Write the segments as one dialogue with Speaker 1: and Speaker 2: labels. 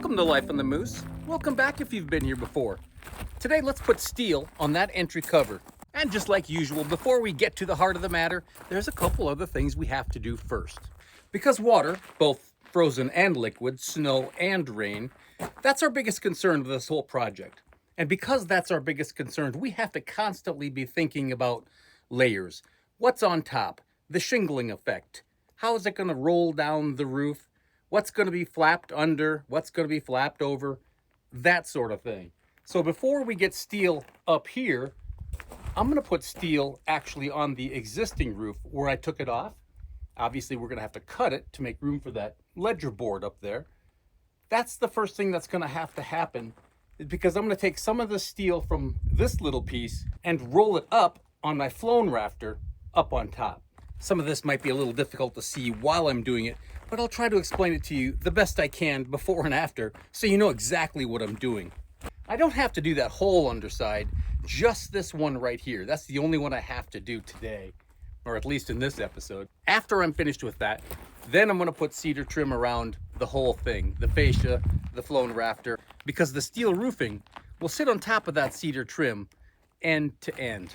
Speaker 1: Welcome to Life on the Moose. Welcome back if you've been here before. Today, let's put steel on that entry cover. And just like usual, before we get to the heart of the matter, there's a couple other things we have to do first. Because water, both frozen and liquid, snow and rain, that's our biggest concern with this whole project. And because that's our biggest concern, we have to constantly be thinking about layers. What's on top? The shingling effect. How is it going to roll down the roof? What's going to be flapped under? What's going to be flapped over? That sort of thing. So before we get steel up here, I'm going to put steel actually on the existing roof where I took it off. Obviously, we're going to have to cut it to make room for that ledger board up there. That's the first thing that's going to have to happen, because I'm going to take some of the steel from this little piece and roll it up on my flown rafter up on top. Some of this might be a little difficult to see while I'm doing it, but I'll try to explain it to you the best I can before and after so you know exactly what I'm doing. I don't have to do that whole underside, just this one right here. That's the only one I have to do today, or at least in this episode. After I'm finished with that, then I'm going to put cedar trim around the whole thing, the fascia, the flown rafter, because the steel roofing will sit on top of that cedar trim end to end.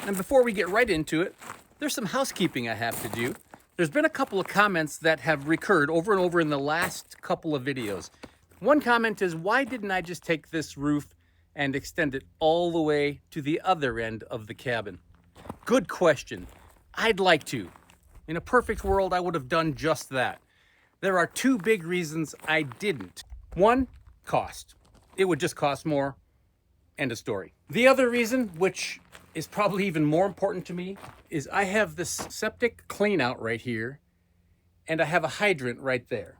Speaker 1: And before we get right into it, there's some housekeeping I have to do. There's been a couple of comments that have recurred over and over in the last couple of videos. One comment is, why didn't I just take this roof and extend it all the way to the other end of the cabin? Good question. I'd like to. In a perfect world, I would have done just that. There are two big reasons I didn't. One, cost. It would just cost more. End of story. The other reason, which is probably even more important to me, is I have this septic clean out right here, and I have a hydrant right there.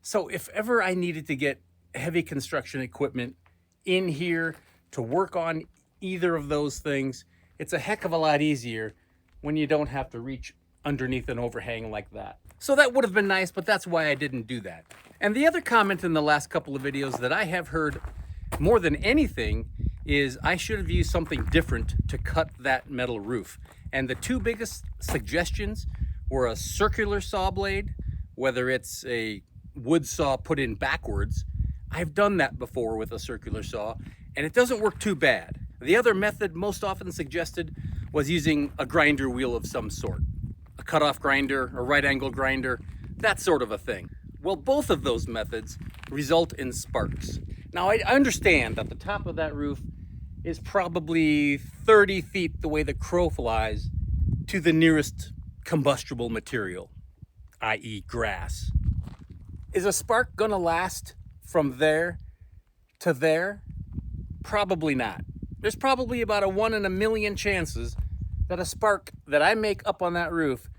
Speaker 1: So if ever I needed to get heavy construction equipment in here to work on either of those things, it's a heck of a lot easier when you don't have to reach underneath an overhang like that. So that would have been nice, but that's why I didn't do that. And the other comment in the last couple of videos that I have heard more than anything is I should have used something different to cut that metal roof. And the two biggest suggestions were a circular saw blade, whether it's a wood saw put in backwards. I've done that before with a circular saw, and it doesn't work too bad. The other method most often suggested was using a grinder wheel of some sort. A cutoff grinder, a right angle grinder, that sort of a thing. Well, both of those methods result in sparks. Now, I understand that the top of that roof is probably 30 feet the way the crow flies to the nearest combustible material, i.e. grass. Is a spark gonna last from there to there? Probably not. There's probably about a 1 in a million chances that a spark that I make up on that roof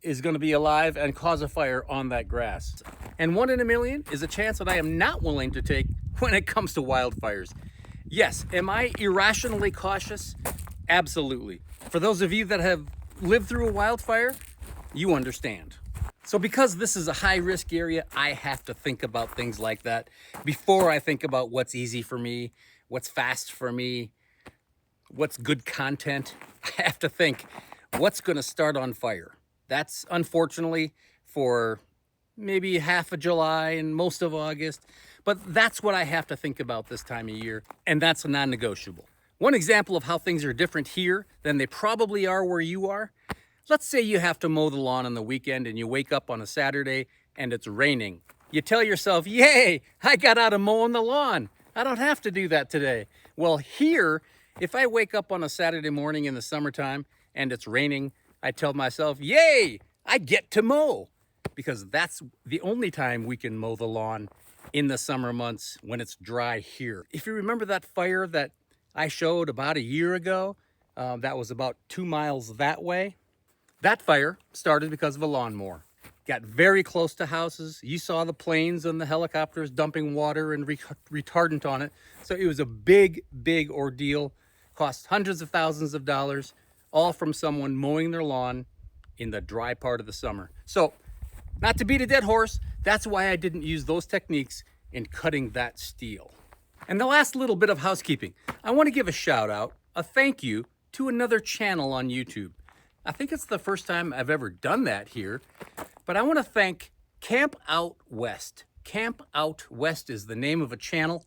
Speaker 1: is gonna be alive and cause a fire on that grass. And 1 in a million is a chance that I am not willing to take when it comes to wildfires. Yes, am I irrationally cautious? Absolutely. For those of you that have lived through a wildfire, you understand. So because this is a high-risk area, I have to think about things like that before I think about what's easy for me, what's fast for me, what's good content. I have to think, what's going to start on fire? That's unfortunately for maybe half of July and most of August, but that's what I have to think about this time of year, and that's a non-negotiable. One example of how things are different here than they probably are where you are. Let's say you have to mow the lawn on the weekend and you wake up on a Saturday and it's raining. You tell yourself, yay, I got out of mowing the lawn. I don't have to do that today. Well, here, if I wake up on a Saturday morning in the summertime and it's raining, I tell myself, yay, I get to mow. Because that's the only time we can mow the lawn in the summer months when it's dry here. If you remember that fire that I showed about a year ago, that was about 2 miles that way. That fire started because of a lawnmower. Got very close to houses. You saw the planes and the helicopters dumping water and retardant on it. So it was a big, big ordeal. Cost hundreds of thousands of dollars, all from someone mowing their lawn in the dry part of the summer. So, not to beat a dead horse, that's why I didn't use those techniques in cutting that steel. And the last little bit of housekeeping, I want to give a shout out, a thank you to another channel on YouTube. I think it's the first time I've ever done that here, but I want to thank Camp Out West. Camp Out West is the name of a channel.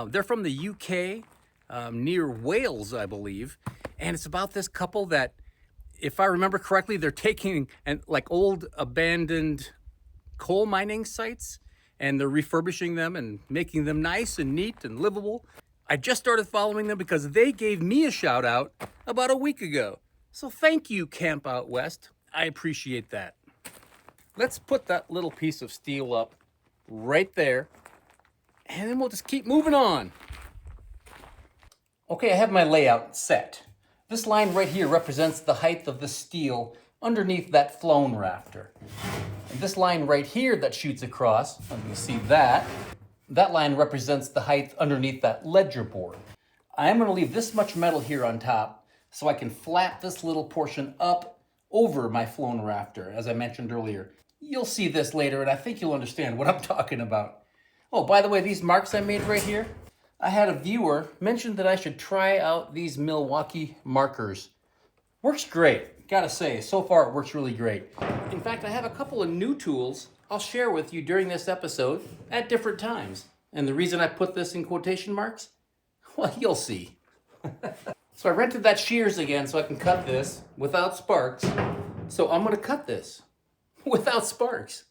Speaker 1: They're from the UK, near Wales, I believe. And it's about this couple that, if I remember correctly, they're taking like old abandoned coal mining sites and they're refurbishing them and making them nice and neat and livable. I just started following them because they gave me a shout out about a week ago. So thank you, Camp Out West. I appreciate that. Let's put that little piece of steel up right there, and then we'll just keep moving on. Okay, I have my layout set. This line right here represents the height of the steel underneath that flown rafter. And this line right here that shoots across, you can see that line represents the height underneath that ledger board. I am going to leave this much metal here on top so I can flap this little portion up over my flown rafter, as I mentioned earlier. You'll see this later, and I think you'll understand what I'm talking about. Oh, by the way, these marks I made right here, I had a viewer mention that I should try out these Milwaukee markers. Works great, gotta say. So far, it works really great. In fact, I have a couple of new tools I'll share with you during this episode at different times. And the reason I put this in quotation marks? Well, you'll see. So I rented that shears again so I can cut this without sparks. So I'm gonna cut this without sparks.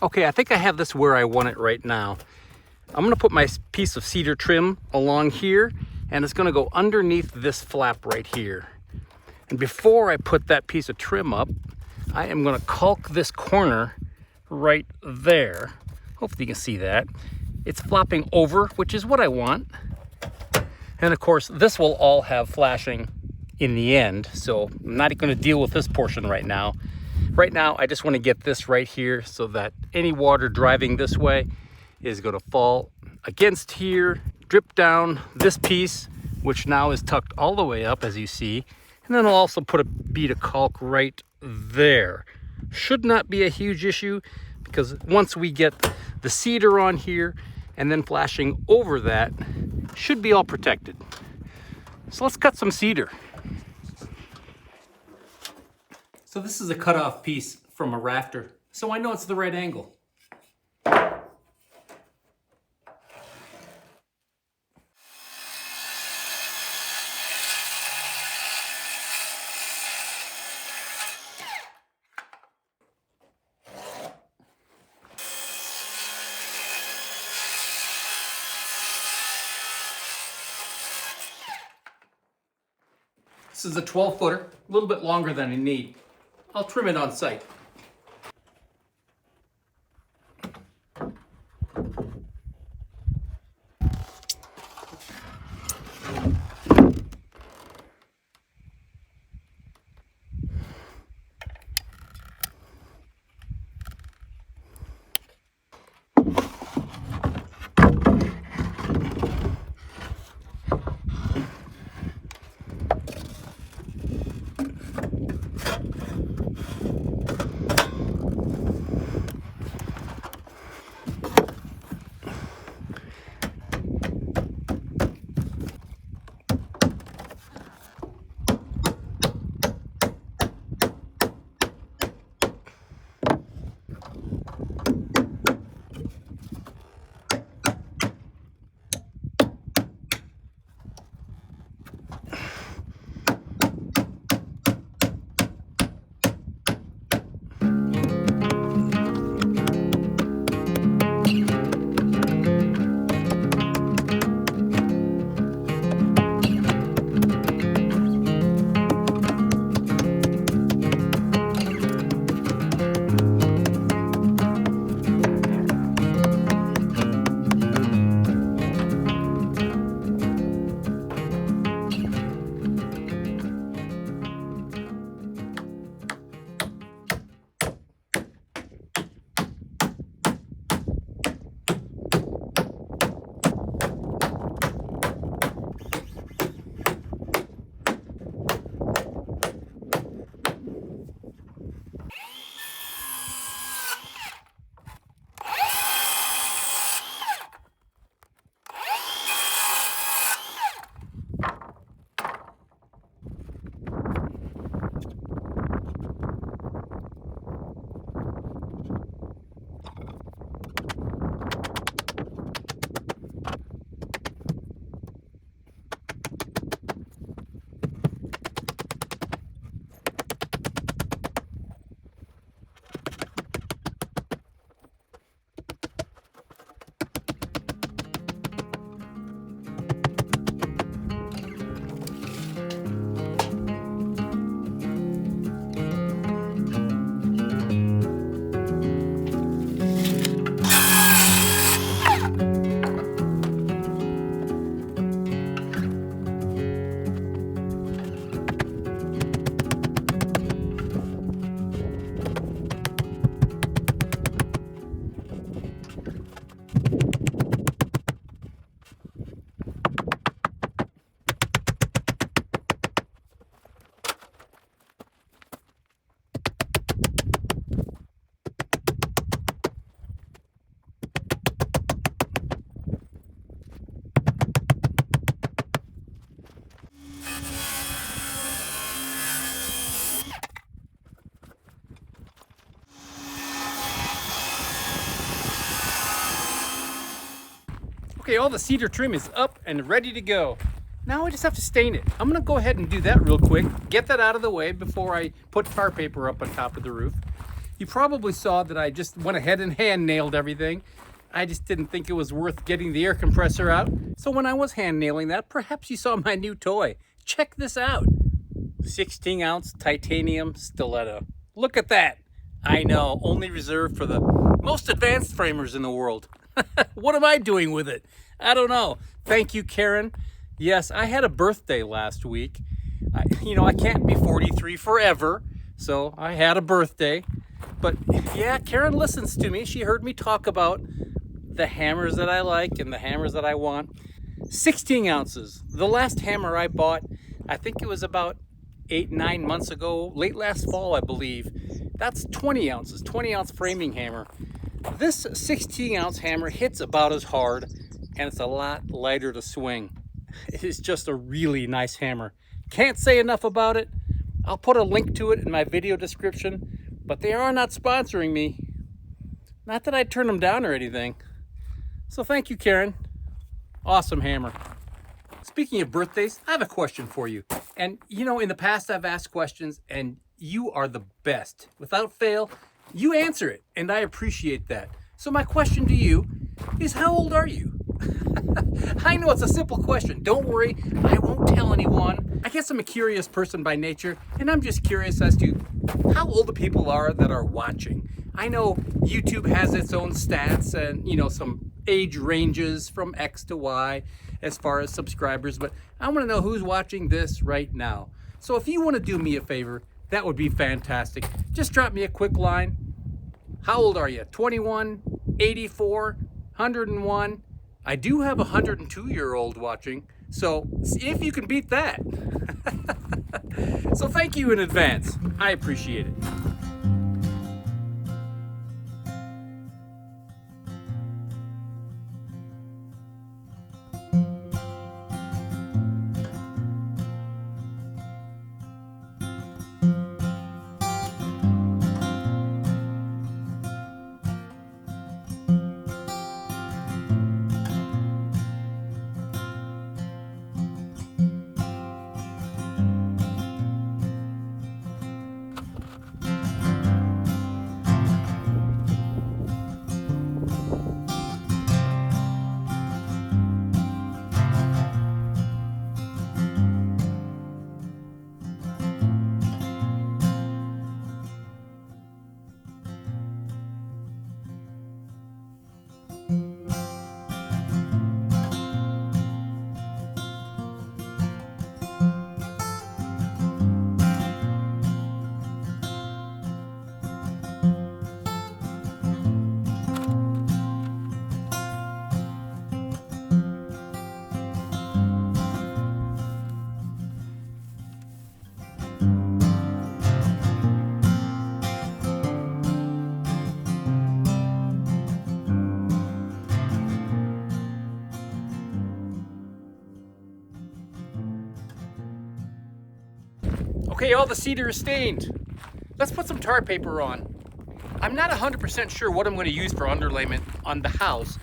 Speaker 1: Okay, I think I have this where I want it right now. I'm gonna put my piece of cedar trim along here, and it's gonna go underneath this flap right here. And before I put that piece of trim up, I am gonna caulk this corner right there. Hopefully you can see that. It's flopping over, which is what I want. And of course, this will all have flashing in the end, so I'm not gonna deal with this portion right now. Right now, I just want to get this right here so that any water driving this way is going to fall against here, drip down this piece, which now is tucked all the way up, as you see. And then I'll also put a bead of caulk right there. Should not be a huge issue because once we get the cedar on here and then flashing over that, should be all protected. So let's cut some cedar. So this is a cutoff piece from a rafter, so I know it's the right angle. This is a 12-footer, a little bit longer than I need. I'll trim it on site. Okay, all the cedar trim is up and ready to go. Now I just have to stain it. I'm gonna go ahead and do that real quick, get that out of the way before I put tar paper up on top of the roof. You probably saw that I just went ahead and hand nailed everything. I just didn't think it was worth getting the air compressor out. So when I was hand nailing that, perhaps you saw my new toy. Check this out. 16-ounce titanium stiletto. Look at that. I know, only reserved for the most advanced framers in the world. What am I doing with it? I don't know. Thank you, Karen. Yes, I had a birthday last week. I can't be 43 forever, so I had a birthday. But yeah, Karen listens to me. She heard me talk about the hammers that I like and the hammers that I want. 16 ounces. The last hammer I bought, I think it was about 8-9 months ago, late last fall, I believe. That's 20 ounces, 20-ounce framing hammer. This 16-ounce hammer hits about as hard, and it's a lot lighter to swing. It is just a really nice hammer. Can't say enough about it. I'll put a link to it in my video description, but they are not sponsoring me. Not that I'd turn them down or anything. So thank you, Karen. Awesome hammer. Speaking of birthdays, I have a question for you. And in the past I've asked questions and you are the best. Without fail, you answer it, and I appreciate that. So my question to you is, how old are you? I know it's a simple question. Don't worry, I won't tell anyone. I guess I'm a curious person by nature, and I'm just curious as to how old the people are that are watching. I know YouTube has its own stats and, some age ranges from X to Y as far as subscribers, but I want to know who's watching this right now. So if you want to do me a favor, that would be fantastic. Just drop me a quick line. How old are you? 21, 84, 101? I do have a 102-year-old watching, so see if you can beat that. So thank you in advance. I appreciate it. Okay, all the cedar is stained. Let's put some tar paper on. I'm not 100% sure what I'm going to use for underlayment on the house,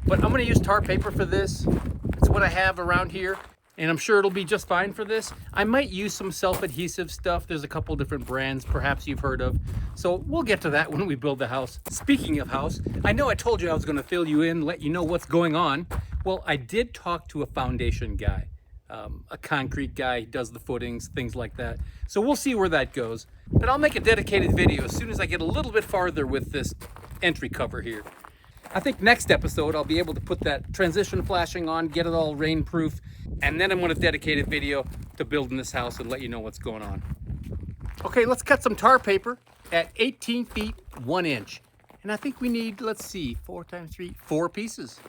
Speaker 1: but I'm going to use tar paper for this. It's what I have around here, and I'm sure it'll be just fine for this. I might use some self-adhesive stuff. There's a couple different brands perhaps you've heard of. So we'll get to that when we build the house. Speaking of house, I know I told you I was going to fill you in, let you know what's going on. Well, I did talk to a foundation guy. A concrete guy, does the footings, things like that. So we'll see where that goes. But I'll make a dedicated video as soon as I get a little bit farther with this entry cover here. I think next episode I'll be able to put that transition flashing on, get it all rainproof, and then I'm going to dedicate a video to building this house and let you know what's going on. Okay, let's cut some tar paper at 18 feet 1 inch. And I think we need, let's see, 4 times 3, 4 pieces.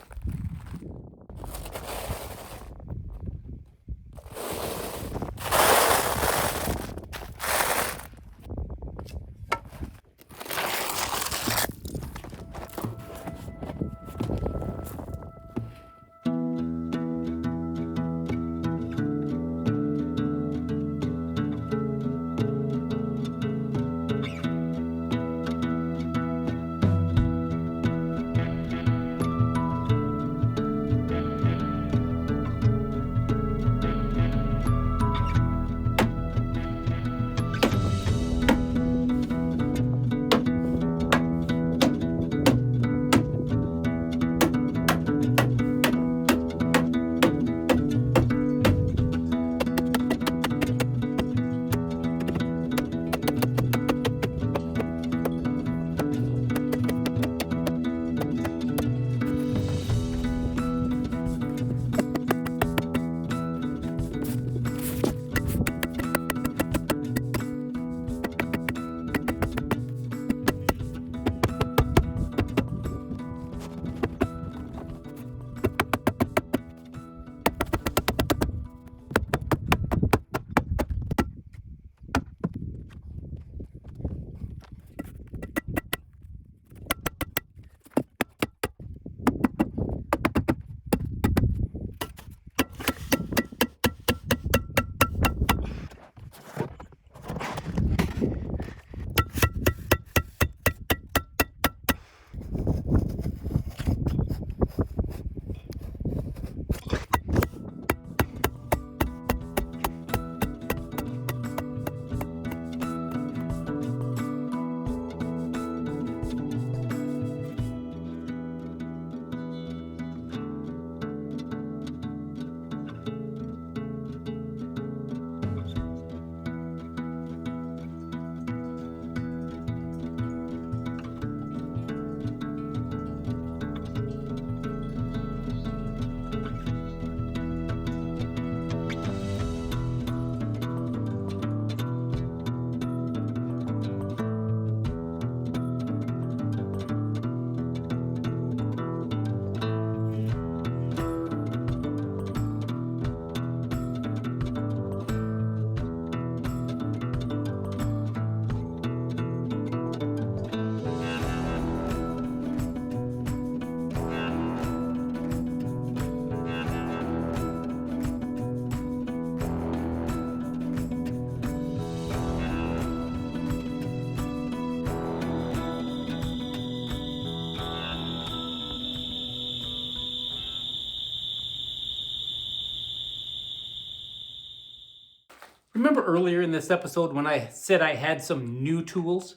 Speaker 1: Remember earlier in this episode when I said I had some new tools?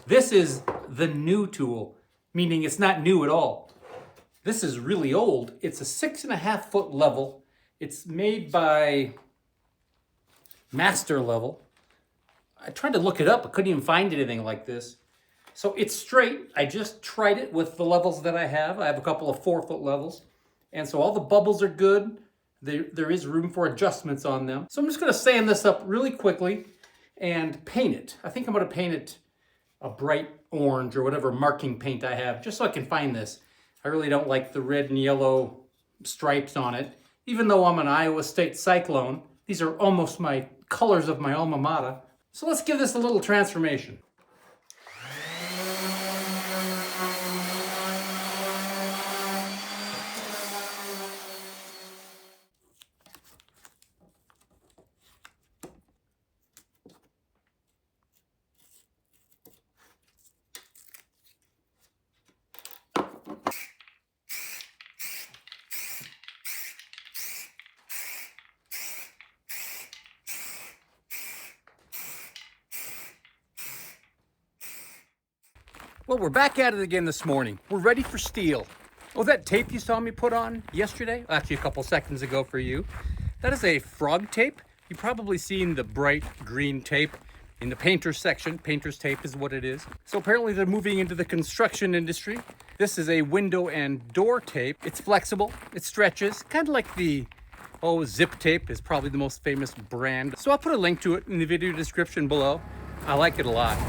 Speaker 1: This is the new tool, meaning it's not new at all. This is really old. It's a 6.5 foot level. It's made by Master Level. I tried to look it up, but couldn't even find anything like this. So it's straight. I just tried it with the levels that I have. I have a couple of 4 foot levels. And so all the bubbles are good. There is room for adjustments on them. So I'm just gonna sand this up really quickly and paint it. I think I'm gonna paint it a bright orange or whatever marking paint I have, just so I can find this. I really don't like the red and yellow stripes on it. Even though I'm an Iowa State Cyclone, these are almost my colors of my alma mater. So let's give this a little transformation. Well, we're back at it again this morning. We're ready for steel. Oh, that tape you saw me put on yesterday, actually a couple seconds ago for you, that is a frog tape. You've probably seen the bright green tape in the painter's section. Painter's tape is what it is. So apparently they're moving into the construction industry. This is a window and door tape. It's flexible, it stretches, kind of like the zip tape is probably the most famous brand. So I'll put a link to it in the video description below. I like it a lot.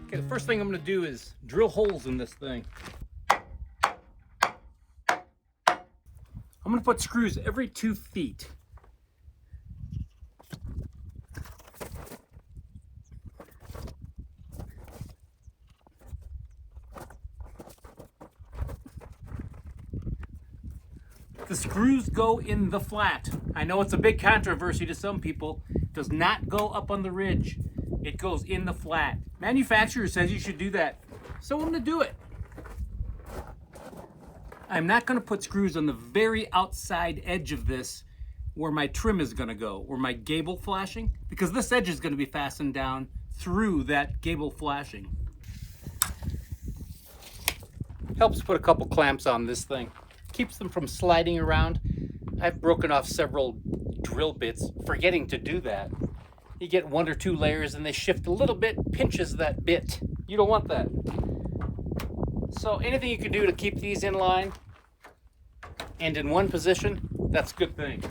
Speaker 1: Okay, the first thing I'm going to do is drill holes in this thing. I'm going to put screws every 2 feet. The screws go in the flat. I know it's a big controversy to some people. It does not go up on the ridge. It goes in the flat. Manufacturer says you should do that, so I'm gonna do it. I'm not gonna put screws on the very outside edge of this where my trim is gonna go, or my gable flashing, because this edge is gonna be fastened down through that gable flashing. Helps put a couple clamps on this thing. Keeps them from sliding around. I've broken off several drill bits forgetting to do that. You get 1 or 2 layers and they shift a little bit, pinches that bit. You don't want that. So anything you can do to keep these in line and in one position, that's a good thing.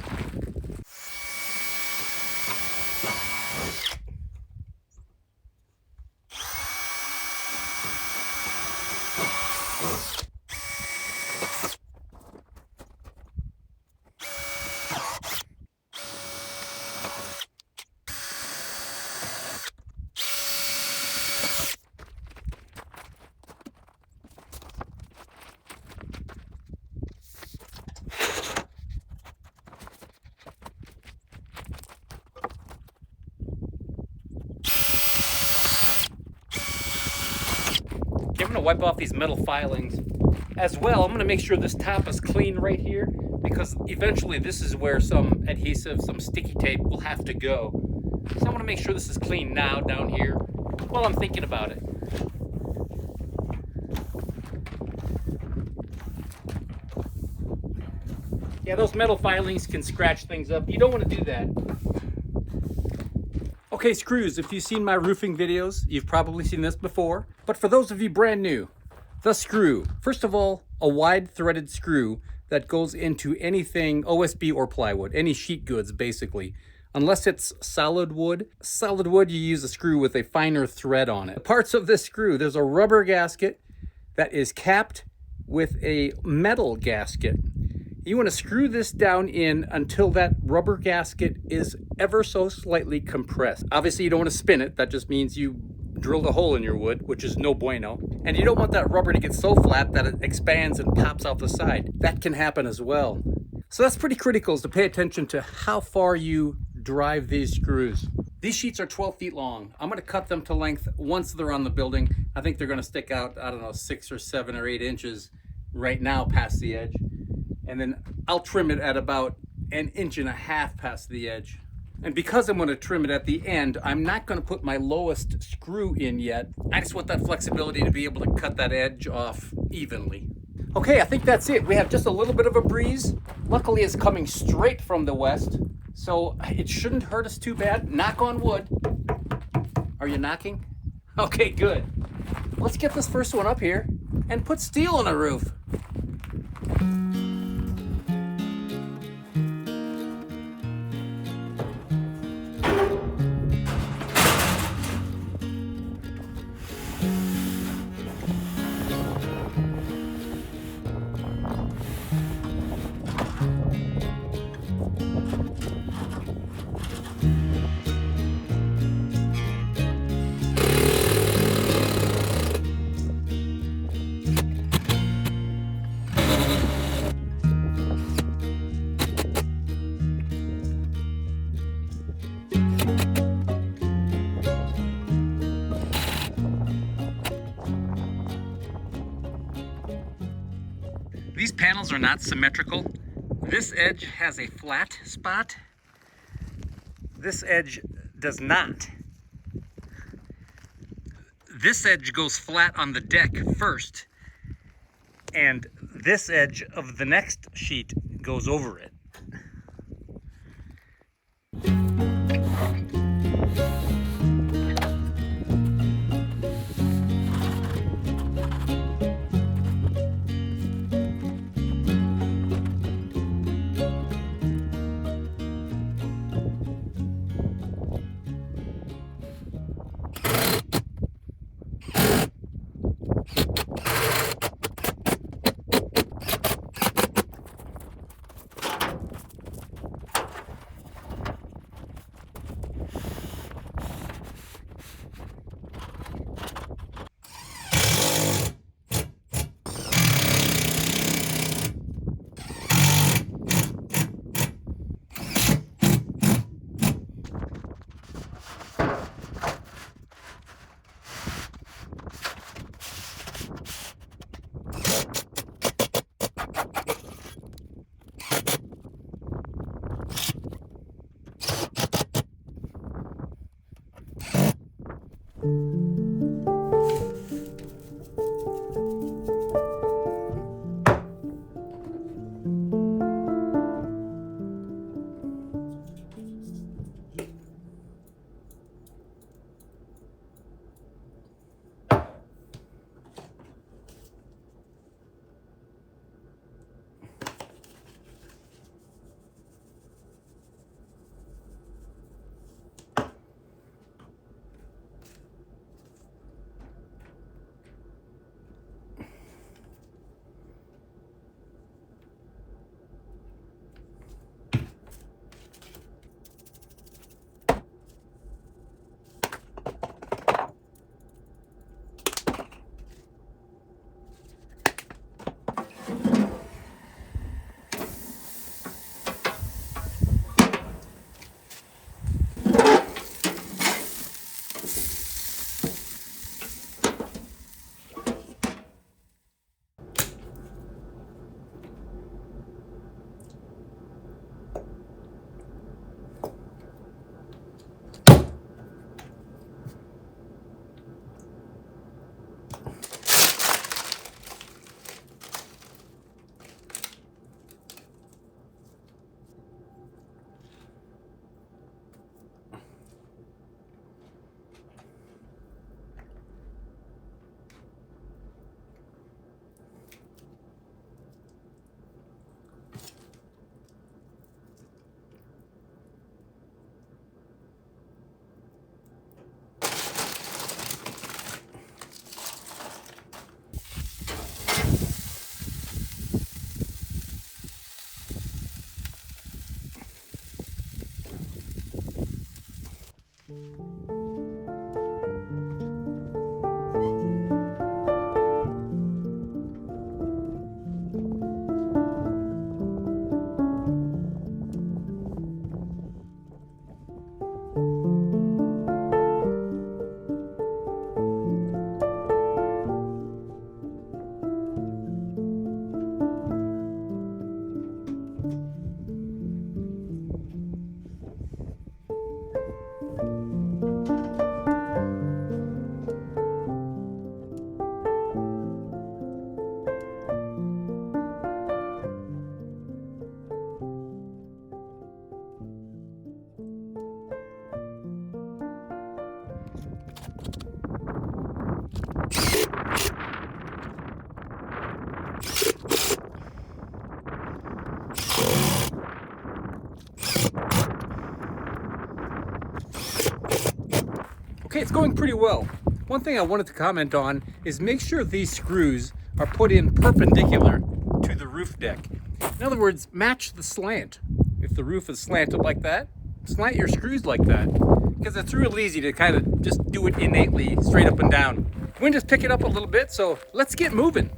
Speaker 1: I'm going to wipe off these metal filings as well. I'm going to make sure this top is clean right here, because eventually this is where some adhesive, some sticky tape will have to go. So I want to make sure this is clean now down here while I'm thinking about it. Yeah, those metal filings can scratch things up. You don't want to do that. Okay, screws, if you've seen my roofing videos, you've probably seen this before. But for those of you brand new, the screw. First of all, a wide threaded screw that goes into anything OSB or plywood, any sheet goods basically. Unless it's solid wood. Solid wood, you use a screw with a finer thread on it. The parts of this screw, there's a rubber gasket that is capped with a metal gasket. You want to screw this down in until that rubber gasket is ever so slightly compressed. Obviously, you don't want to spin it. That just means you drilled a hole in your wood, which is no bueno. And you don't want that rubber to get so flat that it expands and pops out the side. That can happen as well. So that's pretty critical, is to pay attention to how far you drive these screws. These sheets are 12 feet long. I'm going to cut them to length once they're on the building. I think they're going to stick out, I don't know, 6 or 7 or 8 inches right now past the edge. And then I'll trim it at about 1.5 inches past the edge. And because I'm going to trim it at the end, I'm not going to put my lowest screw in yet. I just want that flexibility to be able to cut that edge off evenly. Okay, I think that's it. We have just a little bit of a breeze. Luckily, it's coming straight from the west, so it shouldn't hurt us too bad. Knock on wood. Are you knocking? Okay, good. Let's get this first one up here and put steel on the roof. These panels are not symmetrical. This edge has a flat spot. This edge does not. This edge goes flat on the deck first, and this edge of the next sheet goes over it. Okay, it's going pretty well. One thing I wanted to comment on is make sure these screws are put in perpendicular to the roof deck. In other words, match the slant. If the roof is slanted like that, slant your screws like that, because it's real easy to kind of just do it innately straight up and down. Wind is picking up a little bit, so let's get moving.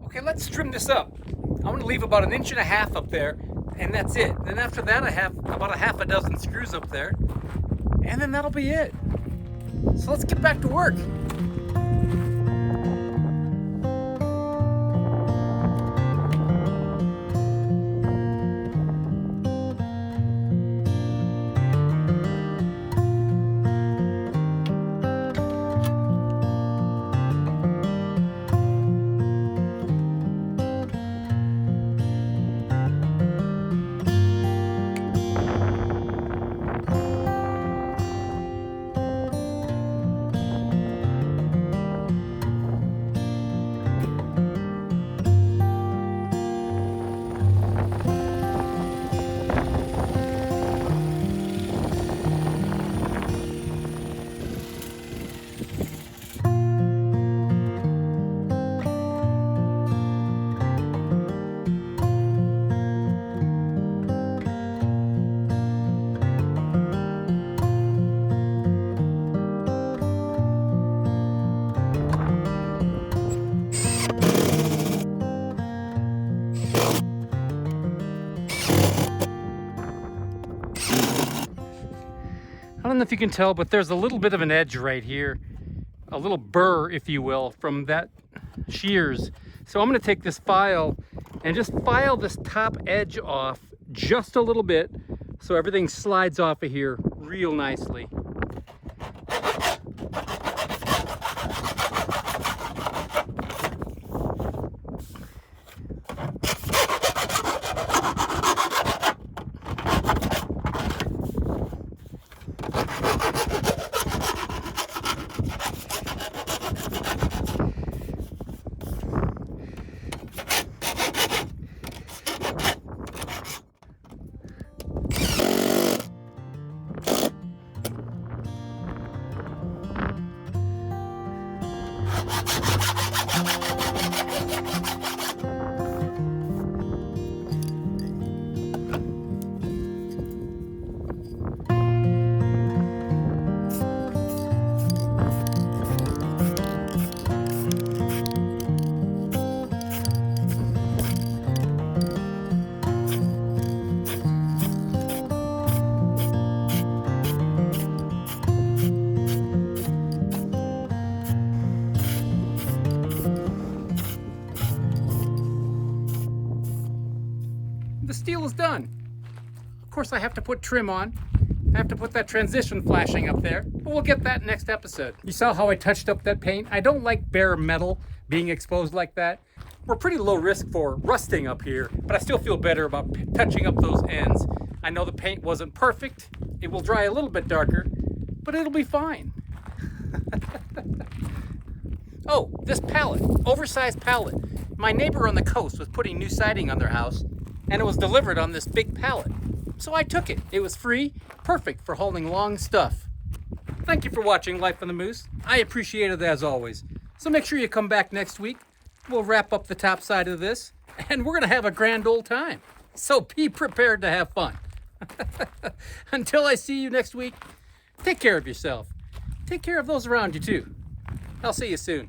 Speaker 1: Okay, let's trim this up. I'm going to leave about 1.5 inches up there, and that's it. Then after that, I have about a half a dozen screws up there, and then that'll be it. So let's get back to work. I don't know if you can tell, but there's a little bit of an edge right here, a little burr, if you will, from that shears. So I'm going to take this file and just file this top edge off just a little bit so everything slides off of here real nicely. The steel is done. Of course, I have to put trim on. I have to put that transition flashing up there, but we'll get that next episode. You saw how I touched up that paint? I don't like bare metal being exposed like that. We're pretty low risk for rusting up here, but I still feel better about touching up those ends. I know the paint wasn't perfect. It will dry a little bit darker, but it'll be fine. Oh, this pallet, oversized pallet. My neighbor on the coast was putting new siding on their house, and it was delivered on this big pallet. So I took it. It was free, perfect for hauling long stuff. Thank you for watching Life on the Moose. I appreciate it as always. So make sure you come back next week. We'll wrap up the top side of this, and we're gonna have a grand old time. So be prepared to have fun. Until I see you next week, take care of yourself. Take care of those around you too. I'll see you soon.